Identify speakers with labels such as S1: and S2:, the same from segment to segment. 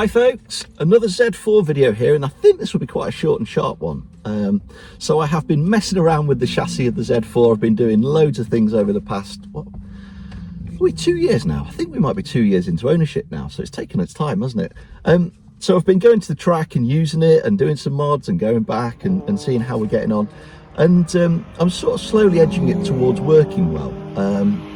S1: Hi folks, another Z4 video here, and I think this will be quite a short and sharp one. So I have been messing around with the chassis of the Z4. I've been doing loads of things over the past, probably 2 years now. I think we might be 2 years into ownership now, so it's taken its time, hasn't it? So I've been going to the track and using it and doing some mods and going back and seeing how we're getting on. And I'm sort of slowly edging it towards working well.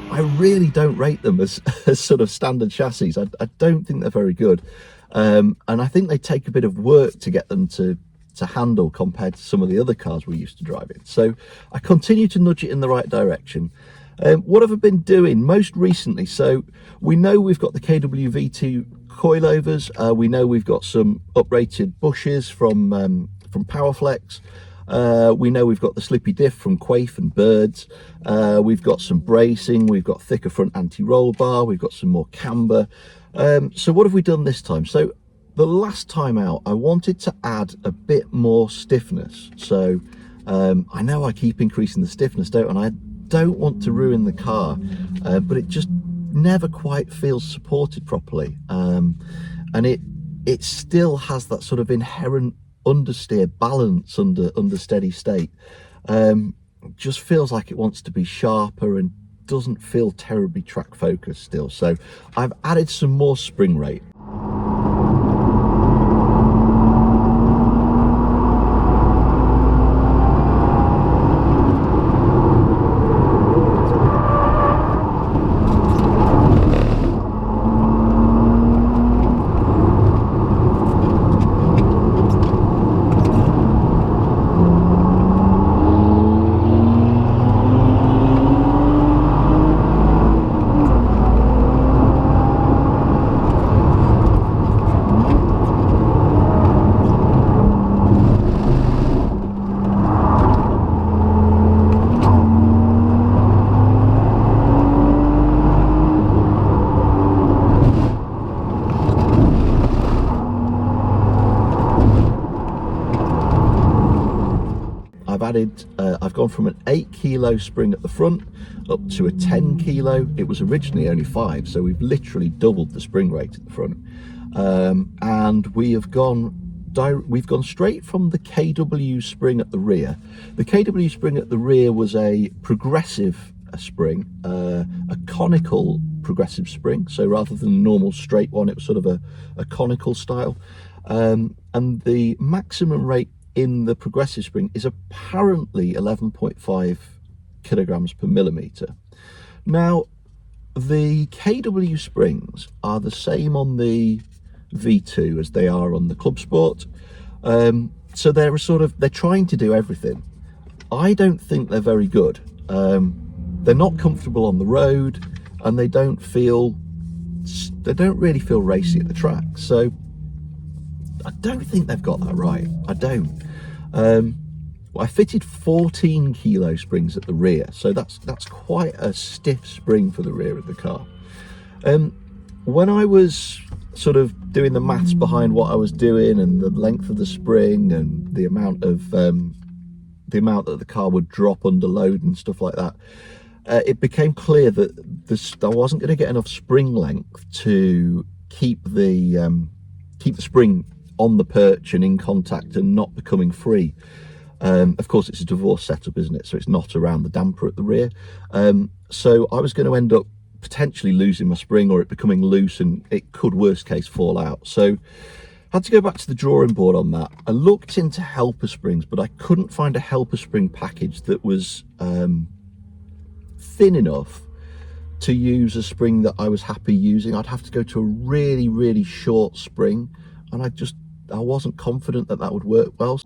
S1: I really don't rate them as sort of standard chassis. I don't think they're very good. And I think they take a bit of work to get them to handle compared to some of the other cars we used to drive in. So I continue to nudge it in the right direction. What have I been doing most recently? So we know we've got the KW V2 coilovers. We know we've got some uprated bushes from Powerflex. We know we've got the slippy diff from Quaife and Birds. We've got some bracing. We've got thicker front anti-roll bar. We've got some more camber. So what have we done this time? So the last time out, I wanted to add a bit more stiffness. So I know I keep increasing the stiffness, and I don't want to ruin the car, but it just never quite feels supported properly. And it still has that sort of inherent understeer balance under steady state. Just feels like it wants to be sharper and doesn't feel terribly track focused still. So I've added some more spring rate. I've gone from an 8 kilo spring at the front up to a 10 kilo. It was originally only 5, so we've literally doubled the spring rate at the front. And we've gone straight from the KW spring at the rear. The KW spring at the rear was a progressive spring, a conical progressive spring. So rather than a normal straight one, it was sort of a conical style. And the maximum rate in the progressive spring is apparently 11.5 kilograms per millimeter. Now, the KW springs are the same on the V2 as they are on the Clubsport. So they're trying to do everything. I don't think they're very good. They're not comfortable on the road, and they don't really feel racy at the track. So I don't think they've got that right. I don't. I fitted 14 kilo springs at the rear, so that's quite a stiff spring for the rear of the car. When I was sort of doing the maths behind what I was doing and the length of the spring and the amount that the car would drop under load and stuff like that, it became clear that I wasn't going to get enough spring length to keep the spring on the perch and in contact and not becoming free. Of course, it's a divorce setup, isn't it? So it's not around the damper at the rear. So I was going to end up potentially losing my spring, or it becoming loose, and it could, worst case, fall out. So I had to go back to the drawing board on that. I looked into helper springs, but I couldn't find a helper spring package that was thin enough to use a spring that I was happy using. I'd have to go to a really, really short spring, and I wasn't confident that would work well.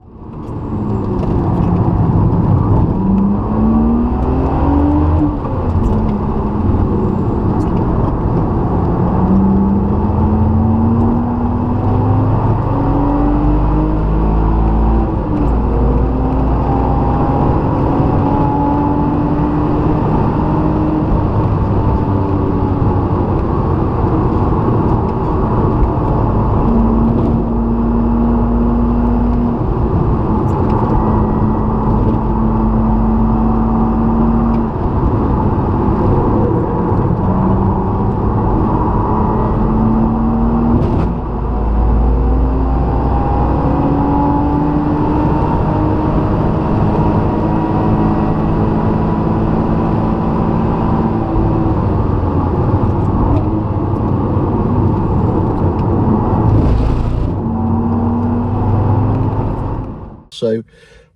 S1: So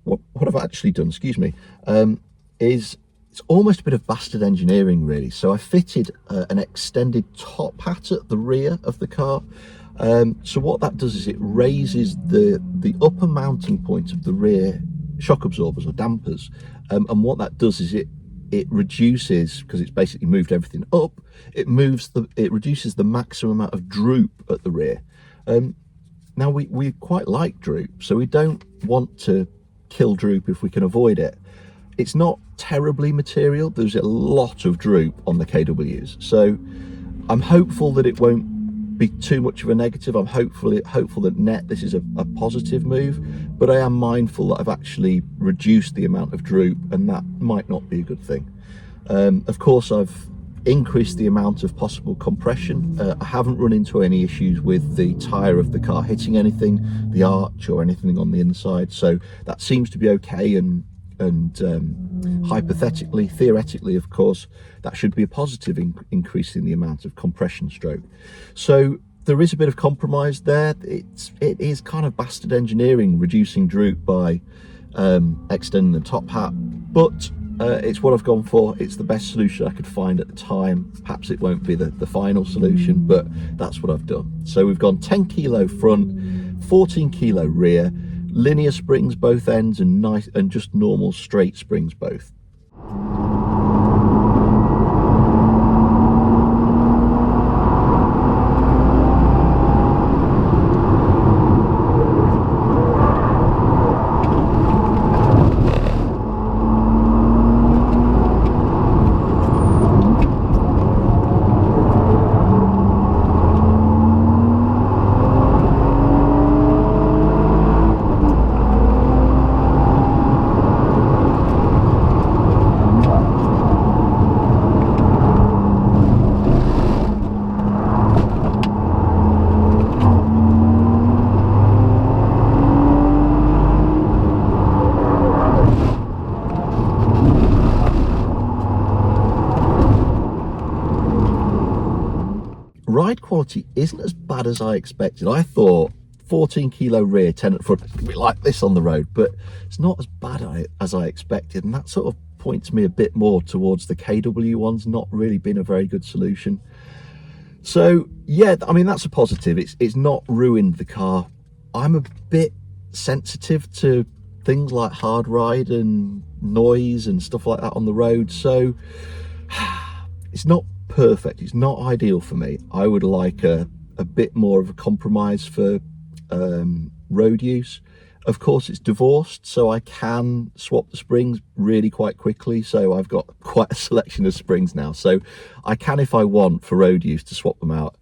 S1: what I've actually done, excuse me, is it's almost a bit of bastard engineering really. So I fitted an extended top hat at the rear of the car. So what that does is it raises the upper mounting point of the rear shock absorbers or dampers, and what that does is it reduces, because it's basically moved everything up, it reduces the maximum amount of droop at the rear. Now we quite like droop, so we don't want to kill droop if we can avoid it. It's not terribly material, there's a lot of droop on the KWs, so I'm hopeful that it won't be too much of a negative. I'm hopeful that net this is a positive move, but I am mindful that I've actually reduced the amount of droop, and that might not be a good thing. Of course, I've increased the amount of possible compression. I haven't run into any issues with the tyre of the car hitting anything, the arch or anything on the inside, so that seems to be okay, and hypothetically, theoretically, of course, that should be a positive in increasing the amount of compression stroke. So there is a bit of compromise there. It is kind of bastard engineering, reducing droop by extending the top hat, but it's what I've gone for. It's the best solution I could find at the time. Perhaps it won't be the final solution, but that's what I've done. So we've gone 10 kilo front, 14 kilo rear, linear springs both ends, and nice and just normal straight springs both. Ride quality isn't as bad as I expected. I thought 14 kilo rear, 10 foot would be like this on the road, but it's not as bad as I expected, and that sort of points me a bit more towards the KW ones not really being a very good solution. So yeah, I mean, that's a positive. It's not ruined the car. I'm a bit sensitive to things like hard ride and noise and stuff like that on the road, so it's not perfect, it's not ideal for me. I would like a bit more of a compromise for road use. Of course, it's divorced, so I can swap the springs really quite quickly. So I've got quite a selection of springs now, so I can, if I want, for road use, to swap them out.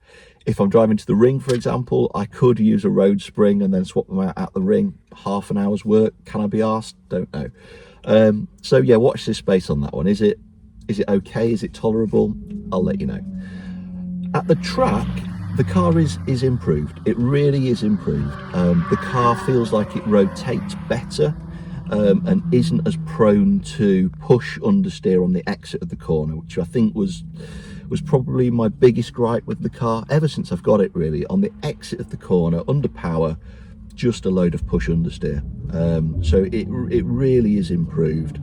S1: If I'm driving to the ring, for example, I could use a road spring and then swap them out at the ring. Half an hour's work. Can I be asked? Don't know. So yeah, watch this space on that one. Is it okay? Is it tolerable? I'll let you know. At the track, the car is improved. It really is improved. The car feels like it rotates better, and isn't as prone to push understeer on the exit of the corner, which I think was probably my biggest gripe with the car ever since I've got it, really. On the exit of the corner, under power, just a load of push understeer. So it really is improved.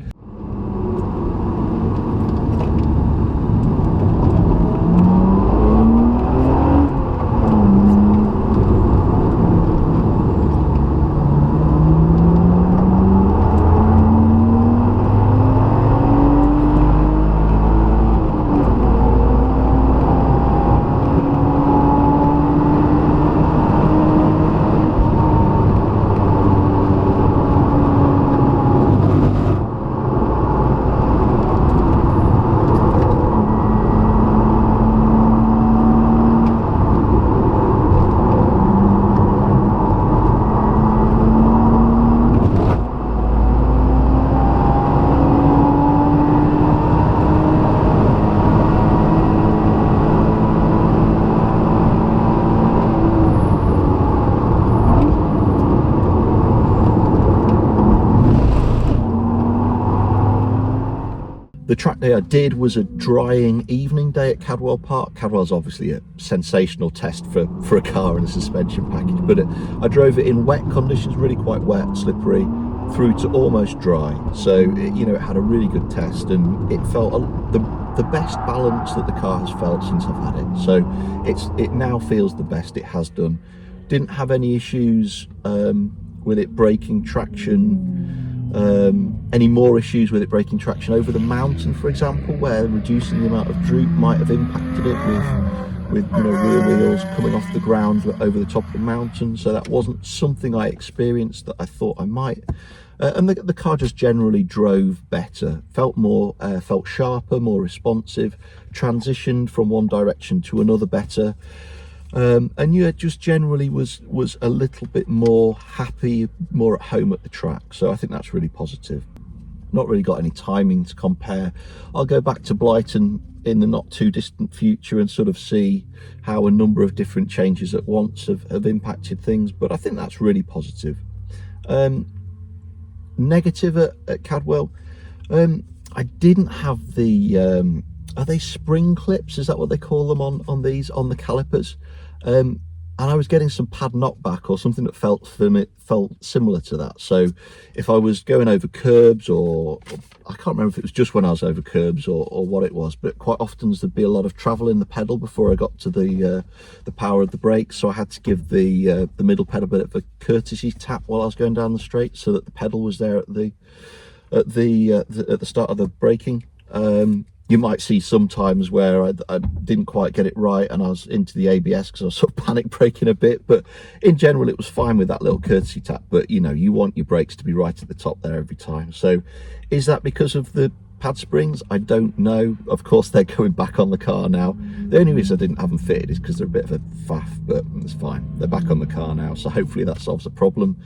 S1: The track day I did was a drying evening day at Cadwell Park. Cadwell's obviously a sensational test for a car and a suspension package, but I drove it in wet conditions, really quite wet, slippery. through to almost dry. So you know, it had a really good test, and it felt the best balance that the car has felt since I've had it. So it now feels the best it has done. Didn't have any issues with it breaking traction, any more issues with it breaking traction over the mountain, for example, where reducing the amount of droop might have impacted it with you know, rear wheels coming off the ground over the top of the mountain. So that wasn't something I experienced that I thought I might. And the car just generally drove better, felt sharper, more responsive, transitioned from one direction to another better, and yeah, just generally was a little bit more happy, more at home at the track. So I think that's really positive. Not really got any timing to compare. I'll go back to Blighton in the not too distant future and sort of see how a number of different changes at once have impacted things, but I think that's really positive. Negative at Cadwell, I didn't have the are they spring clips, is that what they call them on the calipers, and I was getting some pad knockback or something that felt similar to that. So if I was going over curbs, or I can't remember if it was just when I was over curbs or what it was, but quite often there'd be a lot of travel in the pedal before I got to the power of the brakes. So I had to give the middle pedal a bit of a courtesy tap while I was going down the straight, so that the pedal was there at the start of the braking. You might see sometimes where I didn't quite get it right and I was into the ABS because I was sort of panic braking a bit, but in general it was fine with that little courtesy tap. But you know, you want your brakes to be right at the top there every time. So is that because of the pad springs? I don't know. Of course they're going back on the car now. The only reason I didn't have them fitted is because they're a bit of a faff, but it's fine. They're back on the car now, so hopefully that solves the problem.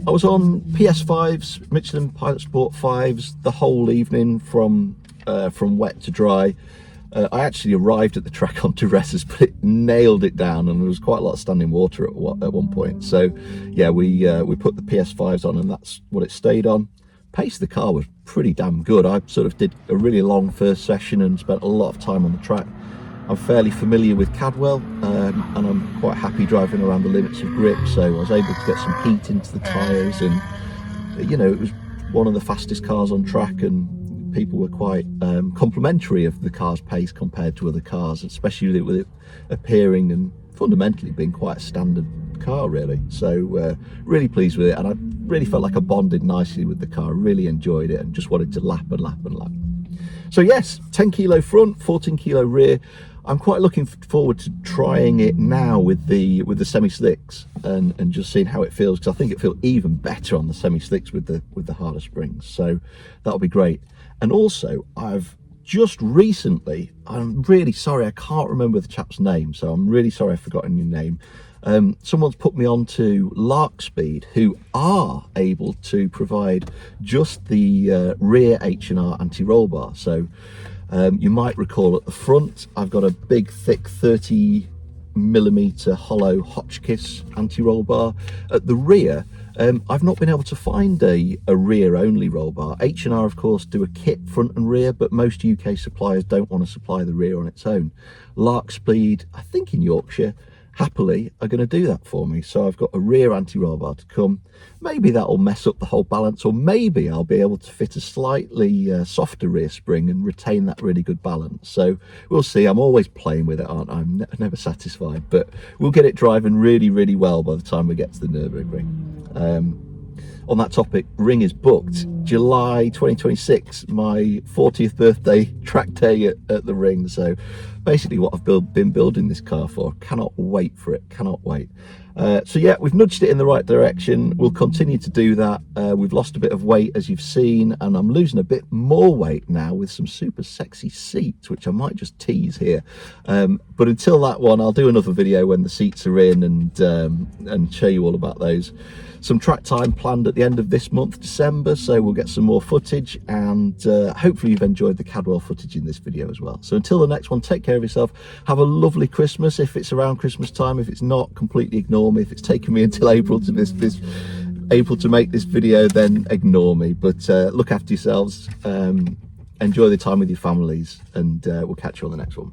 S1: I was on PS5s, Michelin Pilot Sport 5s, the whole evening from wet to dry. I actually arrived at the track on duress, but it nailed it down, and there was quite a lot of standing water at one point. So yeah, we put the PS5s on, and that's what it stayed on. Pace of the car was pretty damn good. I sort of did a really long first session and spent a lot of time on the track. I'm fairly familiar with Cadwell, and I'm quite happy driving around the limits of grip, so I was able to get some heat into the tyres, and you know, it was one of the fastest cars on track, and people were quite complimentary of the car's pace compared to other cars, especially with it appearing and fundamentally being quite a standard car really. So really pleased with it, and I really felt like I bonded nicely with the car, really enjoyed it and just wanted to lap and lap and lap. So yes, 10 kilo front, 14 kilo rear. I'm quite looking forward to trying it now with the semi-slicks and just seeing how it feels, because I think it feels even better on the semi-slicks with the harder springs. So that'll be great. And also, I've just recently, I'm really sorry, I can't remember the chap's name, so I'm really sorry I've forgotten your name. Someone's put me on to Larkspeed, who are able to provide just the rear H&R anti-roll bar. So you might recall at the front I've got a big thick 30mm hollow Hotchkiss anti-roll bar. At the rear I've not been able to find a rear only roll bar. H&R of course do a kit front and rear, but most UK suppliers don't want to supply the rear on its own. Larkspeed, I think in Yorkshire, happily are going to do that for me. So I've got a rear anti-roll bar to come. Maybe that'll mess up the whole balance, or maybe I'll be able to fit a slightly softer rear spring and retain that really good balance. So we'll see. I'm always playing with it, aren't I? I'm never satisfied, but we'll get it driving really, really well by the time we get to the Nürburgring. on that topic, ring is booked. July 2026, my 40th birthday track day at the ring. So basically what I've been building this car for. Cannot wait for it, cannot wait. So yeah, we've nudged it in the right direction. We'll continue to do that. We've lost a bit of weight, as you've seen, and I'm losing a bit more weight now with some super sexy seats, which I might just tease here. But until that one, I'll do another video when the seats are in and show you all about those. Some track time planned at the end of this month, December, so we'll get some more footage, and hopefully you've enjoyed the Cadwell footage in this video as well. So until the next one, take care of yourself. Have a lovely Christmas if it's around Christmas time. If it's not, completely ignore me. If it's taken me until April to make this video, then ignore me. But look after yourselves, enjoy the time with your families, and we'll catch you on the next one.